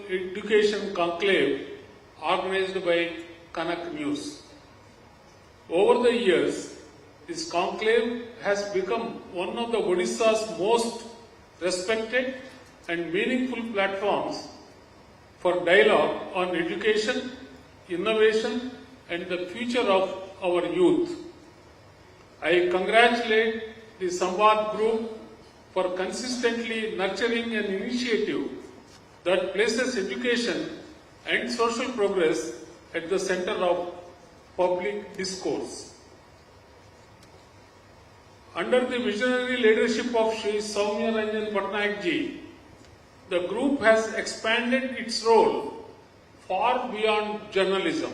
Education Conclave organized by Kanak News. Over the years, this conclave has become one of the Odisha's most respected and meaningful platforms for dialogue on education, innovation and the future of our youth. I congratulate the Samvad group for consistently nurturing an initiative that places education and social progress at the center of public discourse. Under the visionary leadership of Shri Soumya Ranjan Patnaik ji, the group has expanded its role far beyond journalism.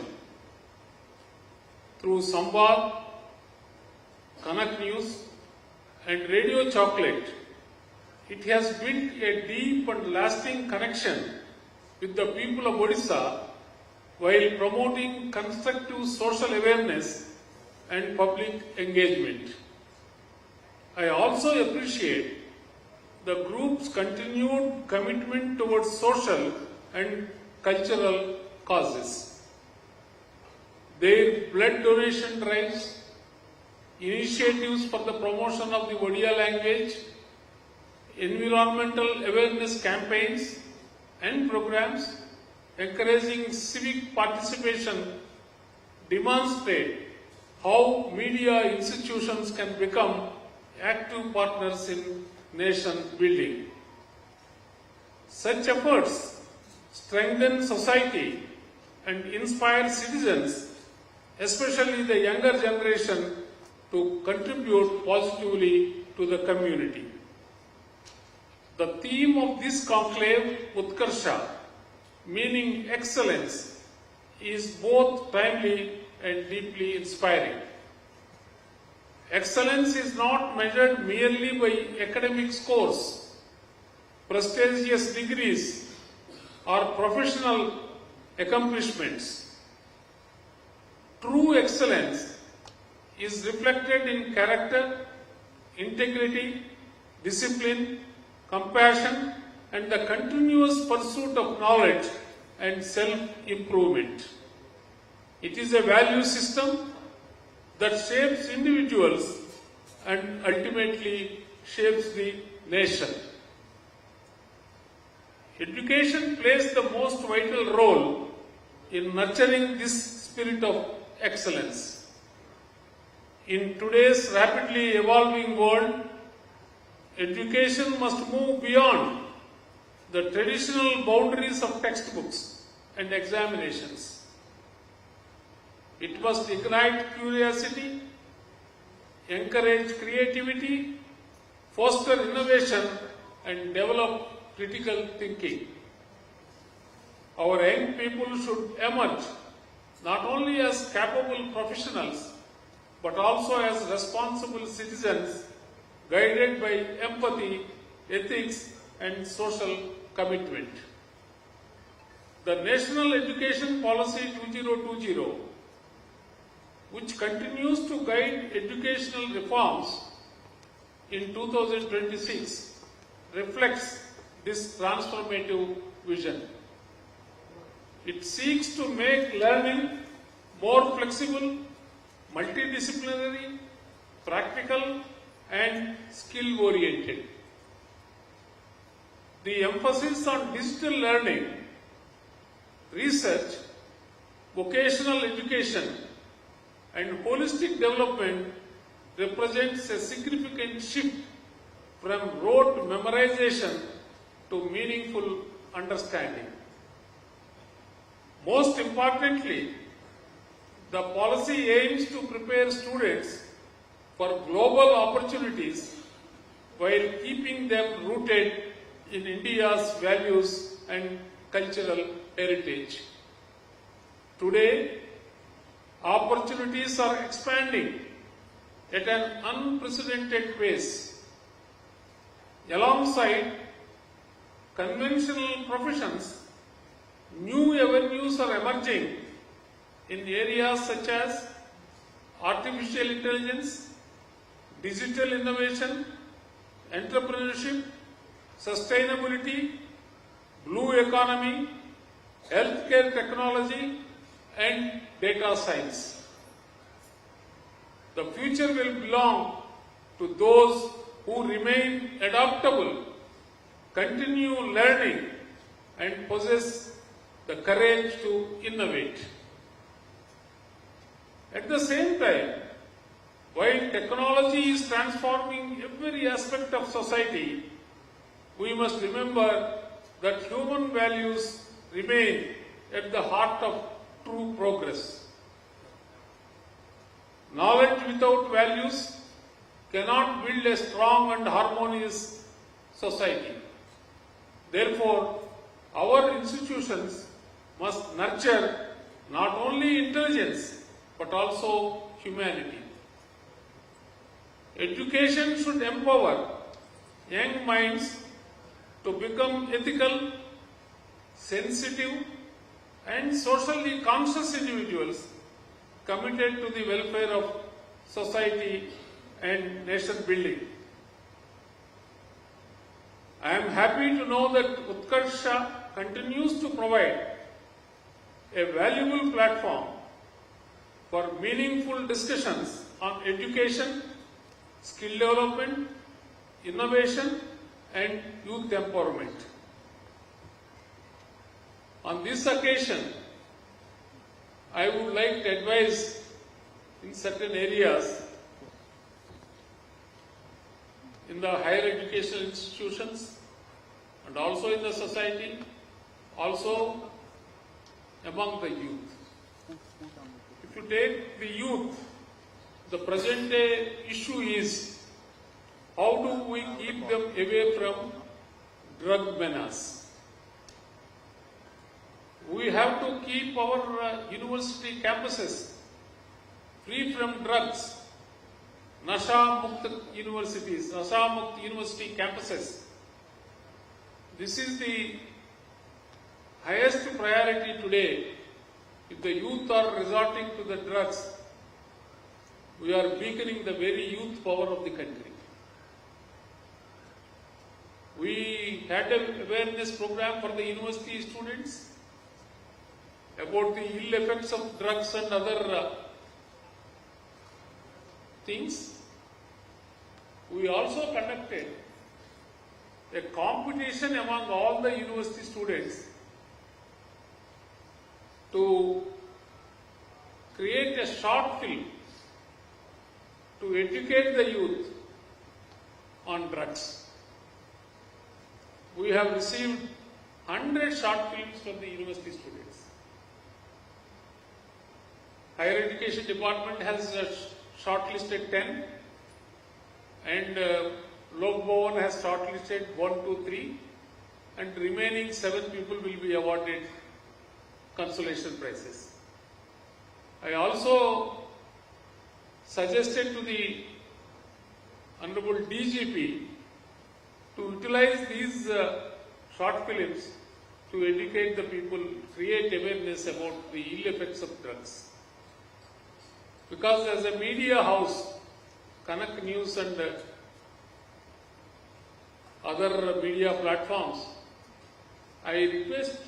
Through Samvad, Kanak News and Radio Chocolate, it has built a deep and lasting connection with the people of Odisha while promoting constructive social awareness and public engagement. I also appreciate the group's continued commitment towards social and cultural causes. Their blood donation drives, initiatives for the promotion of the Odia language, environmental awareness campaigns and programs encouraging civic participation demonstrate how media institutions can become active partners in nation building. Such efforts strengthen society and inspire citizens, especially the younger generation, to contribute positively to the community. The theme of this conclave, Utkarsha, meaning excellence, is both timely and deeply inspiring. Excellence is not measured merely by academic scores, prestigious degrees, or professional accomplishments. True excellence is reflected in character, integrity, discipline, compassion, and the continuous pursuit of knowledge and self-improvement. It is a value system that shapes individuals and ultimately shapes the nation. Education plays the most vital role in nurturing this spirit of excellence. In today's rapidly evolving world, education must move beyond the traditional boundaries of textbooks and examinations. It must ignite curiosity, encourage creativity, foster innovation, and develop critical thinking. Our young people should emerge not only as capable professionals, but also as responsible citizens guided by empathy, ethics, and social commitment. The National Education Policy 2020, which continues to guide educational reforms in 2026, reflects this transformative vision. It seeks to make learning more flexible, multidisciplinary, practical, and skill-oriented. The emphasis on digital learning, research, vocational education, and holistic development represents a significant shift from rote memorization to meaningful understanding. Most importantly, the policy aims to prepare students for global opportunities while keeping them rooted in India's values and cultural heritage. Today, opportunities are expanding at an unprecedented pace. Alongside conventional professions, new avenues are emerging in areas such as artificial intelligence, digital innovation, entrepreneurship, sustainability, blue economy, healthcare technology, and data science. The future will belong to those who remain adaptable, continue learning, and possess the courage to innovate. At the same time, while technology is transforming every aspect of society, we must remember that human values remain at the heart of true progress. Knowledge without values cannot build a strong and harmonious society. Therefore, our institutions must nurture not only intelligence but also humanity. Education should empower young minds to become ethical, sensitive, and socially conscious individuals committed to the welfare of society and nation building. I am happy to know that Utkarsh continues to provide a valuable platform for meaningful discussions on education, skill development, innovation, and youth empowerment. On this occasion, I would like to advise in certain areas in the higher educational institutions and also in the society, also among the youth. If you take the youth, the present day issue is how do we keep them away from drug menace. We have to keep our university campuses free from drugs. Nasha Mukt universities, Nasha Mukt university campuses. This is the highest priority today. If the youth are resorting to the drugs, we are weakening the very youth power of the country. We had an awareness program for the university students about the ill effects of drugs and other things. We also conducted a competition among all the university students to create a short film to educate the youth on drugs. We have received 100 short films from the university students. Higher Education Department has shortlisted 10 and Lok Bhavan has shortlisted 1, 2, 3 and remaining 7 people will be awarded consolation prizes. I also suggested to the Honorable DGP to utilize these short films to educate the people, create awareness about the ill effects of drugs. Because as a media house, Kanak News and other media platforms, I request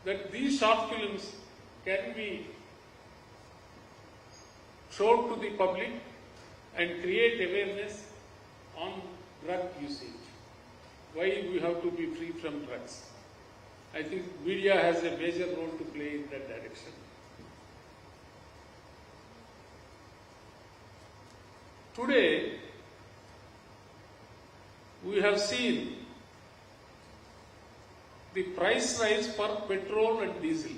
that these short films can be shown to the public and create awareness on drug usage. Why we have to be free from drugs. I think media has a major role to play in that direction. Today, we have seen the price rise for petrol and diesel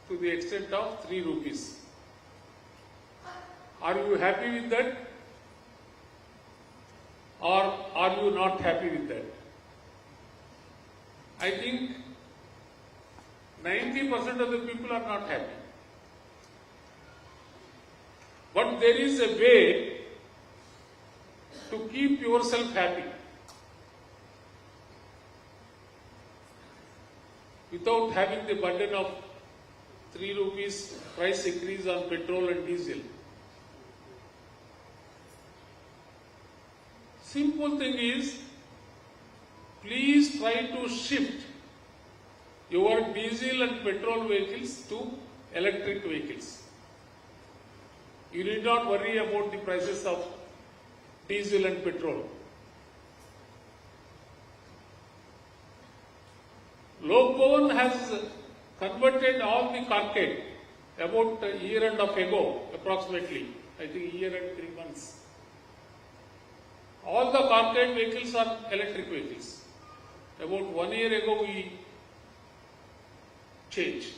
to the extent of 3 rupees. Are you happy with that? Or are you not happy with that? I think 90% of the people are not happy. But there is a way to keep yourself happy without having the burden of 3 rupees price increase on petrol and diesel. Simple thing is, please try to shift your diesel and petrol vehicles to electric vehicles. You need not worry about the prices of diesel and petrol. Lok Bhavan has converted all the carcade about a year and a half ago, approximately, I think a year and 3 months. All the carcade vehicles are electric vehicles. About 1 year ago we changed.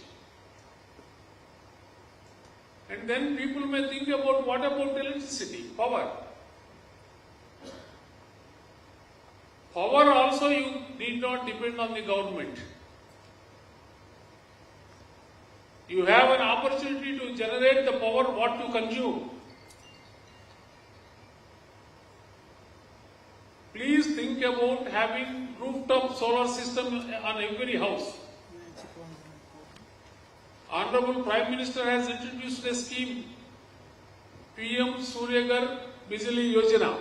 And then people may think about what about electricity, power. Power also you need not depend on the government. You have an opportunity to generate the power what you consume. Please think about having rooftop solar system on every house. Honorable Prime Minister has introduced a scheme, PM Suryagar Bijli Yojana.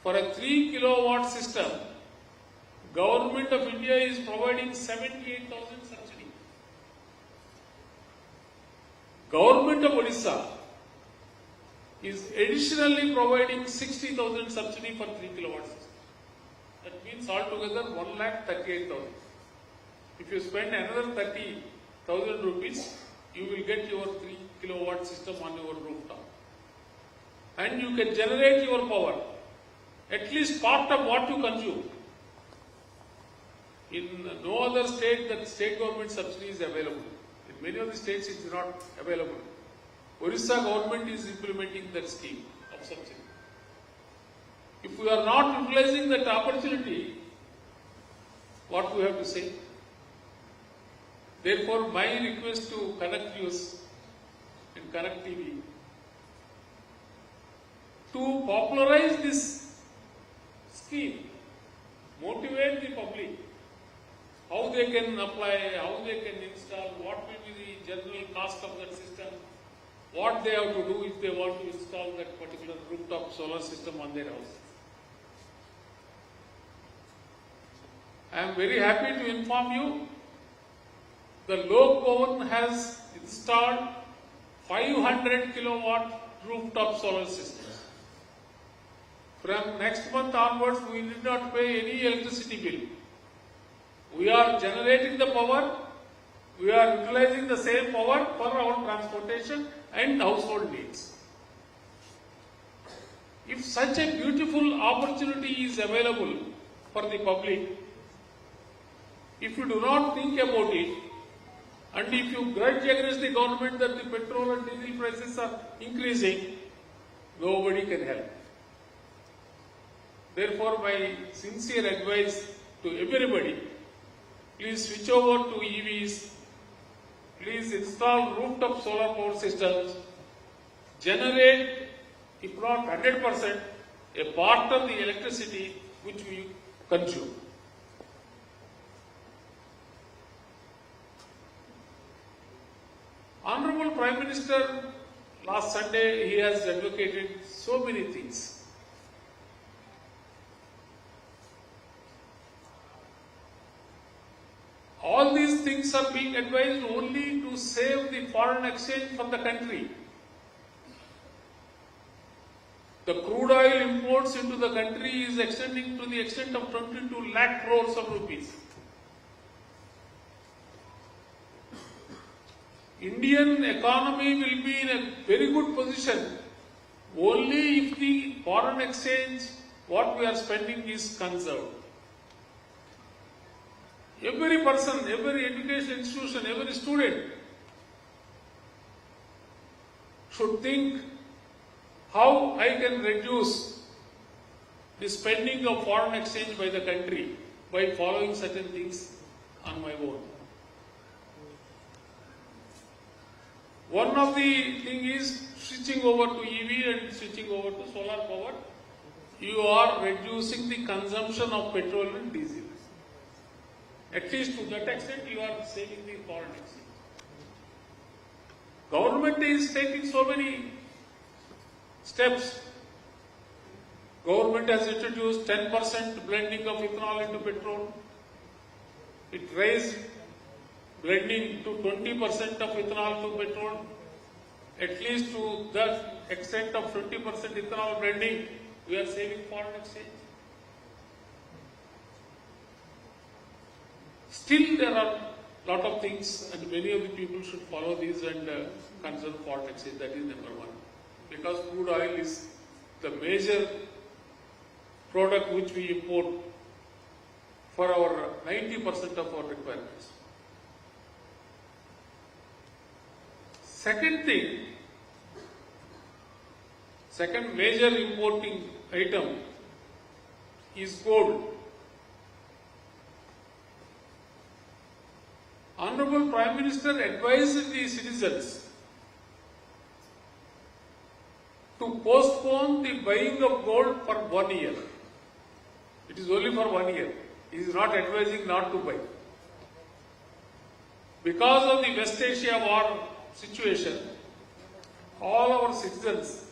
For a 3 kilowatt system, Government of India is providing 78,000 subsidy. Government of Odisha is additionally providing 60,000 subsidy for 3 kilowatt system. That means altogether 1,38,000. If you spend another 30,000 rupees, you will get your 3 kilowatt system on your rooftop. And you can generate your power, at least part of what you consume. In no other state that state government subsidy is available. In many of the states it is not available. Orissa government is implementing that scheme of subsidy. If we are not utilizing that opportunity, what we have to say? Therefore, my request to Connect News and Connect TV to popularize this scheme, motivate the public, how they can apply, how they can install, what will be the general cost of that system, what they have to do if they want to install that particular rooftop solar system on their house. I am very happy to inform you the Lok Bhavan has installed 500 kilowatt rooftop solar systems. From next month onwards, we need not pay any electricity bill. We are generating the power, we are utilizing the same power for our transportation and household needs. If such a beautiful opportunity is available for the public, if you do not think about it, and if you grudge against the government that the petrol and diesel prices are increasing, nobody can help. Therefore, my sincere advice to everybody, please switch over to EVs, please install rooftop solar power systems, generate, if not 100%, a part of the electricity which we consume. Honorable Prime Minister, last Sunday he has advocated so many things. All these things are being advised only to save the foreign exchange from the country. The crude oil imports into the country is extending to the extent of 22 lakh crores of rupees. Indian economy will be in a very good position only if the foreign exchange, what we are spending, is conserved. Every person, every education institution, every student should think how I can reduce the spending of foreign exchange by the country by following certain things on my own. One of the thing is switching over to EV and switching over to solar power. You are reducing the consumption of petrol and diesel. At least to that extent, you are saving the foreign exchange. Government is taking so many steps. Government has introduced 10% blending of ethanol into petrol. It raised blending to 20% of ethanol to petrol. At least to the extent of 20% ethanol blending, we are saving foreign exchange. Still, there are lot of things, and many of the people should follow these and conserve foreign exchange. That is number one. Because crude oil is the major product which we import for our 90% of our requirements. Second thing, second major importing item is gold. Honorable Prime Minister advised the citizens to postpone the buying of gold for 1 year. It is only for 1 year. He is not advising not to buy. Because of the West Asia war situation, all our citizens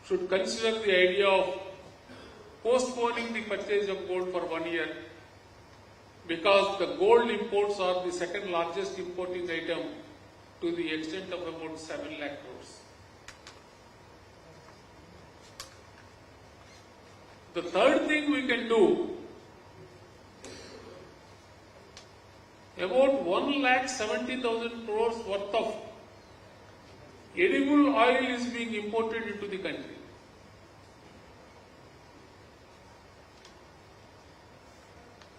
should consider the idea of postponing the purchase of gold for 1 year, because the gold imports are the second largest importing item to the extent of about 7 lakh crores. The third thing we can do, about 1,70,000 crores worth of edible oil is being imported into the country.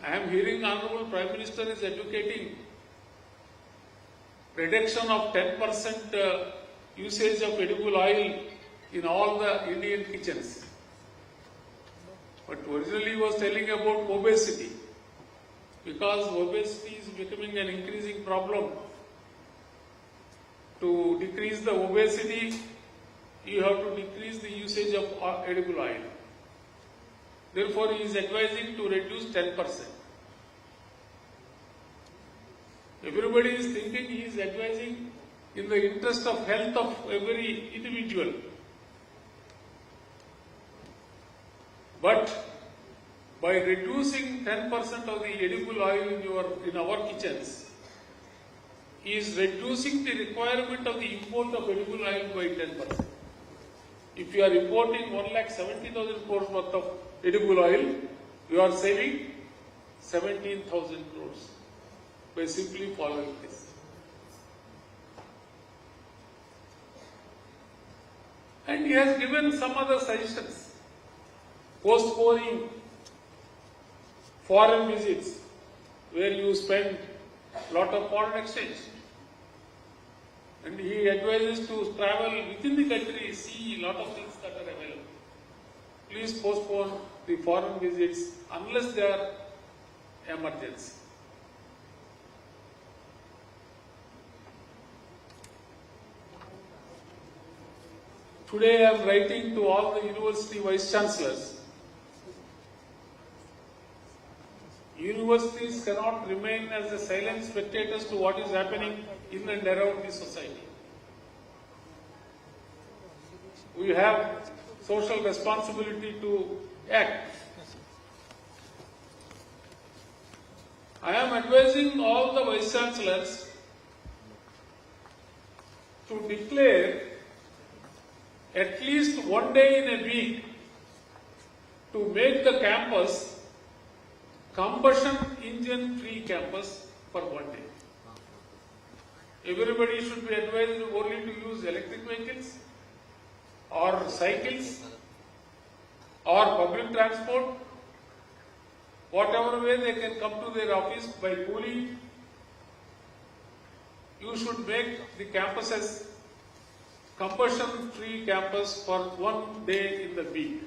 I am hearing Honorable Prime Minister is advocating reduction of 10% usage of edible oil in all the Indian kitchens. But originally he was telling about obesity, because obesity is becoming an increasing problem. To decrease the obesity, you have to decrease the usage of edible oil. Therefore, he is advising to reduce 10%. Everybody is thinking he is advising in the interest of health of every individual. But by reducing 10% of the edible oil in our kitchens, he is reducing the requirement of the import of edible oil by 10%. If you are importing 1,70,000 crores worth of edible oil, you are saving 17,000 crores by simply following this. And he has given some other suggestions. Postponing foreign visits where you spend a lot of foreign exchange. And he advises to travel within the country, see a lot of things that are available. Please postpone the foreign visits unless they are emergency. Today I am writing to all the university vice chancellors. Universities cannot remain as the silent spectators to what is happening in and around the society. We have social responsibility to act. I am advising all the vice chancellors to declare at least one day in a week to make the campus combustion engine free campus for 1 day. Everybody should be advised only to use electric vehicles or cycles or public transport, whatever way they can come to their office by cooling. You should make the campuses combustion free campus for 1 day in the week.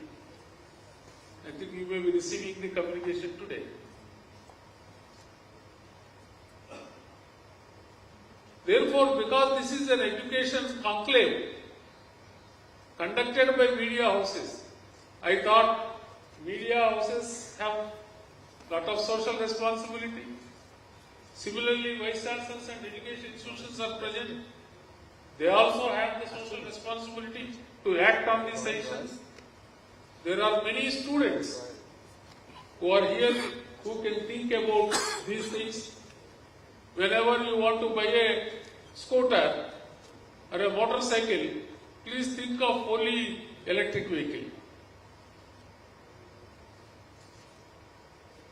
I think you may be receiving the communication today. Therefore, because this is an education conclave conducted by media houses, I thought media houses have a lot of social responsibility. Similarly, vice chancellors and education institutions are present. They also have the social responsibility to act on these suggestions. There are many students who are here who can think about these things. Whenever you want to buy a scooter or a motorcycle, please think of only electric vehicle.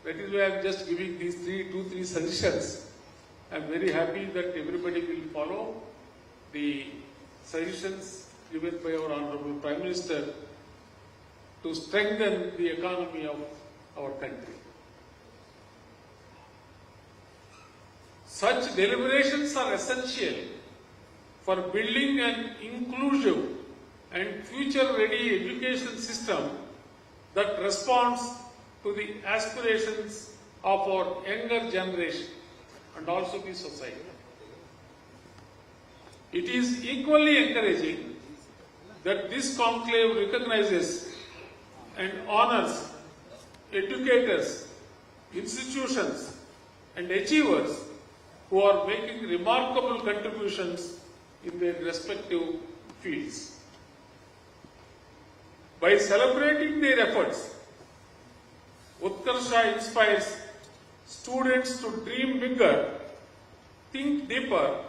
That is why I am just giving these two, three suggestions. I am very happy that everybody will follow the suggestions given by our Honorable Prime Minister to strengthen the economy of our country. Such deliberations are essential for building an inclusive and future-ready education system that responds to the aspirations of our younger generation and also the society. It is equally encouraging that this conclave recognizes and honors educators, institutions and achievers who are making remarkable contributions in their respective fields. By celebrating their efforts, Utkarsh inspires students to dream bigger, think deeper,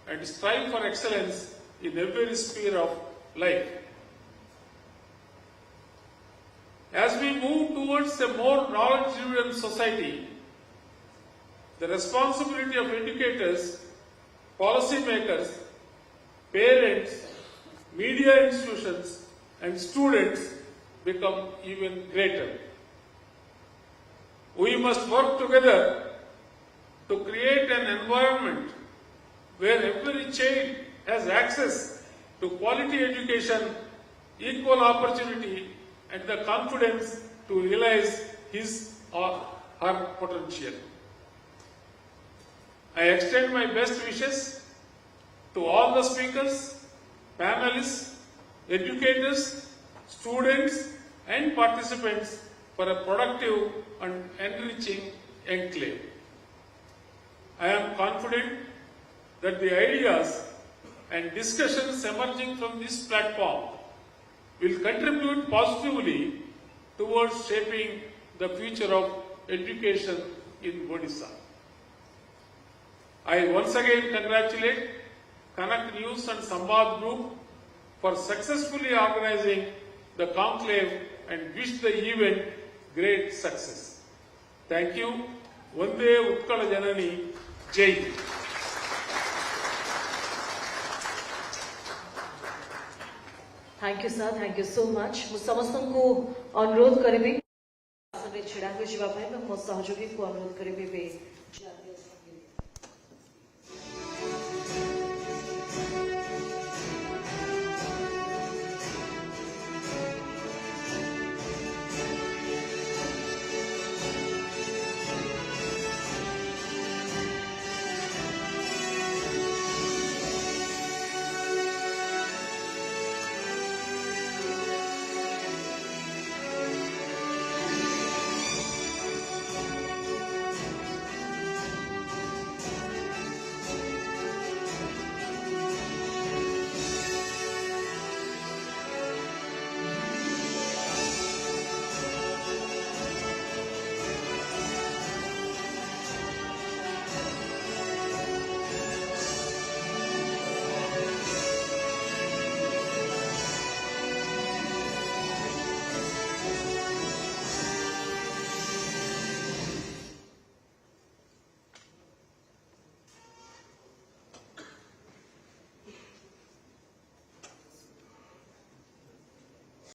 and strive for excellence in every sphere of life. As we move towards a more knowledge-driven society, the responsibility of educators, policymakers, parents, media institutions, and students become even greater. We must work together to create an environment where every child has access to quality education, equal opportunity, and the confidence to realize his or her potential. I extend my best wishes to all the speakers, panelists, educators, students, and participants for a productive and enriching enclave. I am confident that the ideas and discussions emerging from this platform will contribute positively towards shaping the future of education in Odisha. I once again congratulate Kanak News and Sambad Group for successfully organizing the conclave and wish the event great success. Thank you. Vande Utkala Janani. Jai Hind. Thank you, sir. Thank you so much. ମୁଁ ସମସ୍ତଙ୍କୁ ଅନୁରୋଧ କରିବି ଆସନରେ ଛିଡ଼ା ହୋଇଯିବା ପାଇଁ ମୁଁ ମୋ ସହଯୋଗୀଙ୍କୁ ଅନୁରୋଧ କରିବି